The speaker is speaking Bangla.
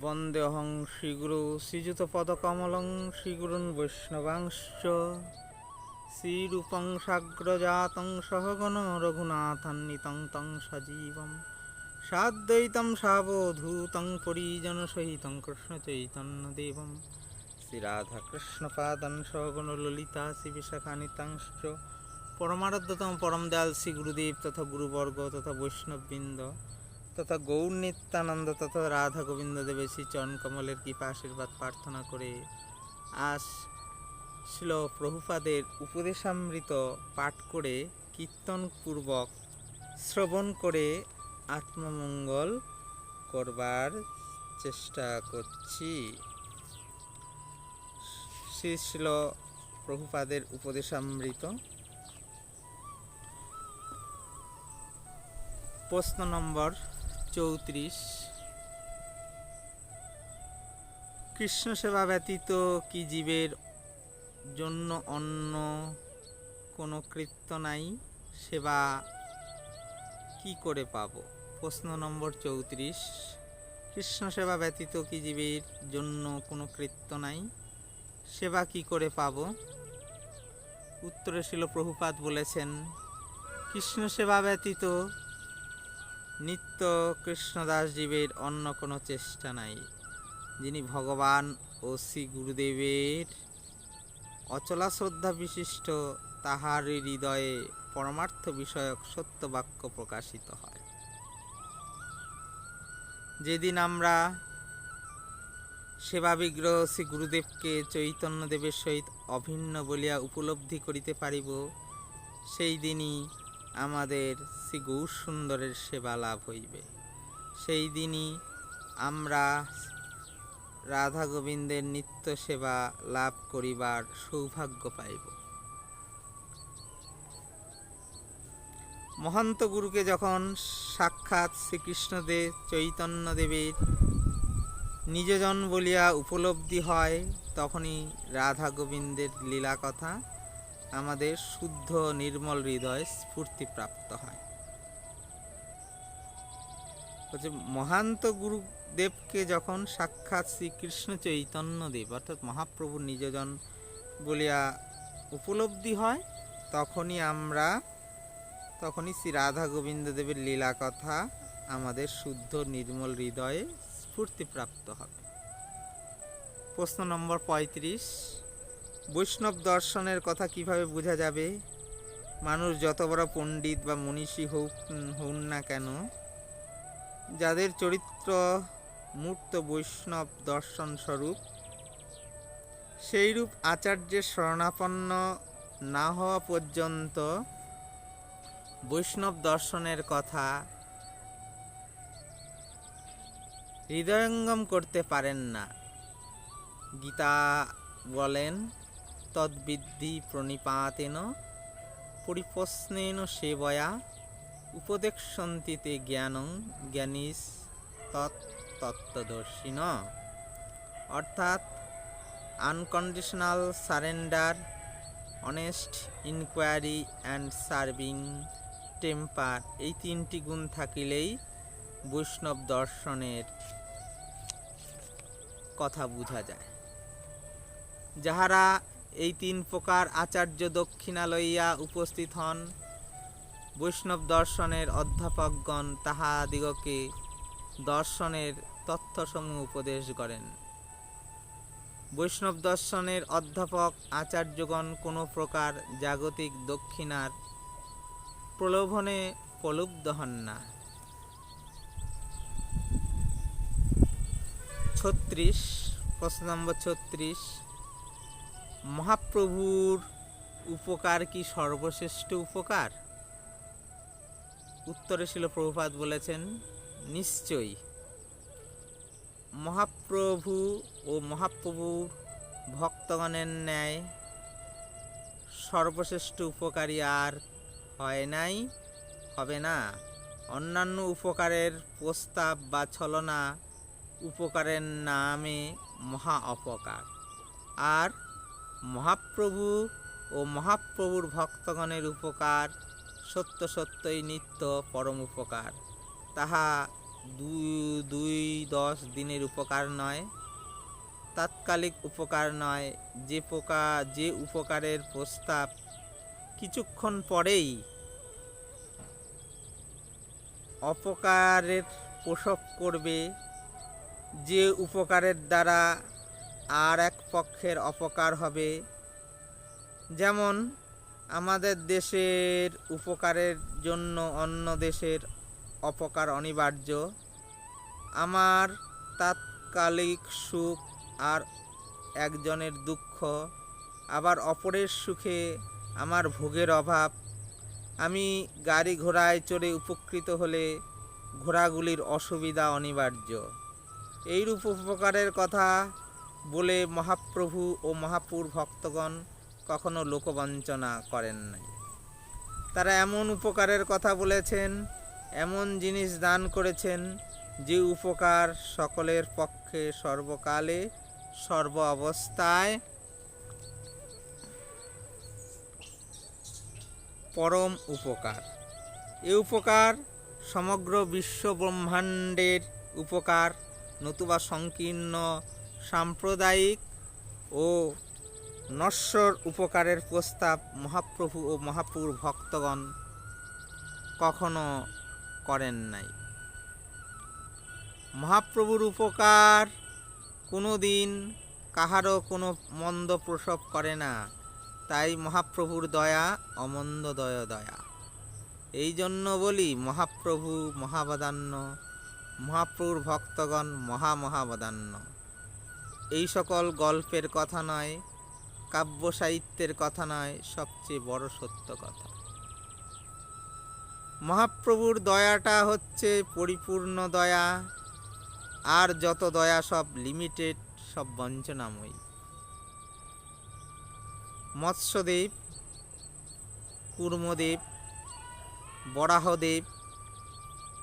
বন্দেহং শ্রীগুরু শ্রীযুতপদকমলং শ্রীগুরুन् বৈষ্ণবাংশ্চ শ্রীরূপং সাগ্রজাতং সহগণ রঘুনাথান্বিতং তং সজীবং সাদ্বৈতং সাবধূতং পরিজনসহিতং কৃষ্ণচৈতন্যদেবং শ্রীরাধাকৃষ্ণপাদান সহগণ ললিতা শ্রীবিশাখানিতাংশ্চ পরমারাধ্যতম পরম দয়াল শ্রী গুরুদেব তথা গুরুবর্গ তথা বৈষ্ণববৃন্দ তথা গৌর নিত্যানন্দ তথা রাধা গোবিন্দ দেবের শ্রী চরণ কমলের কৃপা আশীর্বাদ প্রার্থনা করে আজ ছিল প্রভুপাদের উপদেশামৃত পাঠ করে কীর্তনপূর্বক শ্রবণ করে আত্মমঙ্গল করবার চেষ্টা করছি। শ্রী ছিল প্রভুপাদের উপদেশামৃত। প্রশ্ন নম্বর 34। কৃষ্ণ সেবা ব্যতীত কি জীবের জন্য অন্য কোনো কৃত্য নাই? সেবা কি করে পাব? প্রশ্ন নম্বর 34। কৃষ্ণ সেবা ব্যতীত কি জীবের জন্য কোনো কৃত্য নাই? সেবা কি করে পাব? উত্তরে ছিল প্রভুপাদ বলেছেন, কৃষ্ণ সেবা ব্যতীত নিত্য কৃষ্ণদাস জীবের অন্য কোনো চেষ্টা নাই। যিনি ভগবান ও শ্রী গুরুদেবের অচলা শ্রদ্ধা বিশিষ্ট, তাহার হৃদয়ে পরমার্থ বিষয়ক সত্য বাক্য প্রকাশিত হয়। যেদিন আমরা সেবা বিগ্রহ শ্রী গুরুদেবকে চৈতন্যদেবের সহিত অভিন্ন বলিয়া উপলব্ধি করিতে পারিব, সেই দিনই আমাদের শ্রী গৌর সুন্দরের সেবা লাভ হইবে। সেই দিনই আমরা রাধা গোবিন্দের নিত্য সেবা লাভ করিবার সৌভাগ্য পাইব। মহন্ত গুরুকে যখন সাক্ষাৎ শ্রীকৃষ্ণদেব চৈতন্যদেবের নিজজন বলিয়া উপলব্ধি হয়, তখনই রাধা গোবিন্দের লীলা কথা আমাদের শুদ্ধ নির্মল হৃদয় স্ফূর্তিপ্রাপ্ত হয়। মহান্ত গুরুদেবকে যখন সাক্ষাৎ শ্রীকৃষ্ণ চৈতন্যদেব অর্থাৎ মহাপ্রভুর নিজজন বলিয়া উপলব্ধি হয়, তখনই শ্রী রাধা গোবিন্দ দেবের লীলা কথা আমাদের শুদ্ধ নির্মল হৃদয়ে স্ফূর্তিপ্রাপ্ত হবে। প্রশ্ন নম্বর 35। বৈষ্ণব দর্শনের কথা কিভাবে বোঝা যাবে? মানুষ যত বড় পণ্ডিত বা মনীষী হউন না কেন, যাদের চরিত্র মূর্ত বৈষ্ণব দর্শন স্বরূপ, সেইরূপ আচার্যের শরণাপন্ন না হওয়া পর্যন্ত বৈষ্ণব দর্শনের কথা হৃদয়ঙ্গম করতে পারেন না। গীতা বলেন, তদ্বিদ্ধি প্রণিপাতেন পরিপ্রশ্নেন সেবয়া উপদেক্ষন্তি তে জ্ঞানং জ্ঞানীস তত্ত্বদর্শিন। অর্থাৎ unconditional surrender, honest enquiry and serving temper, এই তিনটি গুণ থাকিলেই বৈষ্ণব দর্শনের কথা বোঝা যায়। যাহারা এই তিন প্রকার আচার্য দক্ষিণা লইয়া উপস্থিত হন, বৈষ্ণব দর্শনের অধ্যাপকগণ তাহাদিগকে দর্শনের তথ্যসমূহ উপদেশ করেন। বৈষ্ণব দর্শনের অধ্যাপক আচার্যগণ কোনো প্রকার জাগতিক দক্ষিণার প্রলোভনে প্রলুব্ধ হন না। 36। প্রশ্ন নম্বর 36। মহাপ্রভুর উপকার কি সর্বশ্রেষ্ঠ উপকার? উত্তরে ছিল প্রভুপাদ বলেছেন, নিশ্চয়ই। মহাপ্রভু ও মহাপ্রভুর ভক্তগণের ন্যায় সর্বশ্রেষ্ঠ উপকারী আর হয় নাই, হবে না। অন্যান্য উপকারের প্রস্তাব বা ছলনা উপকারের নামে মহা অপকার, আর মহাপ্রভু ও মহাপ্রভুর ভক্তগণের উপকার সত্য সত্যই নিত্য পরম উপকার। তাহা দুই 10 দিনের উপকার নয়, তাৎকালিক উপকার নয়, যে উপকারের প্রস্তাব কিছুক্ষণ পরেই অপকারের প্রসব করবে, যে উপকারের দ্বারা আর এক পক্ষের অপকার হবে। যেমন আমাদের দেশের উপকারের জন্য অন্য দেশের অপকার অনিবার্য। আমার তাৎকালিক সুখ আর একজনের দুঃখ, আবার অপরের সুখে আমার ভোগের অভাব। আমি গাড়ি ঘোড়ায় চড়ে উপকৃত হলে ঘোড়াগুলির অসুবিধা অনিবার্য। এইরূপ উপকারের কথা বলে মহাপ্রভু ও মহাপুর ভক্তগণ কখনো লোকবঞ্চনা করেন নাই। তারা এমন উপকারের কথা বলেছেন, এমন জিনিস দান করেছেন, যে উপকার সকলের পক্ষে সর্বকালে সর্ব অবস্থায় পরম উপকার। এ উপকার সমগ্র বিশ্ব ব্রহ্মাণ্ডের উপকার, নতুবা সংকীর্ণ সাম্প্রদায়িক ও নশ্বর উপকারের প্রস্তাব মহাপ্রভু ও মহাপুর ভক্তগণ কখনো করেন নাই। মহাপ্রভুর উপকার কোনো দিন কাহারও কোনো মন্দ প্রসব করে না। তাই মহাপ্রভুর দয়া অমন্দদয় দয়া। এই জন্য বলি মহাপ্রভু মহাবদান্য, মহাপ্রভুর ভক্তগণ মহাবদান্য। এই সকল গল্পের কথা নয়, কাব্য সাহিত্যের কথা নয়, সবচেয়ে বড় সত্য কথা। মহাপ্রভুর দয়াটা হচ্ছে পরিপূর্ণ দয়া, আর যত দয়া সব লিমিটেড, সব বঞ্চনাময়ী। মৎস্যদেব, কুর্মদেব, বরাহদেব,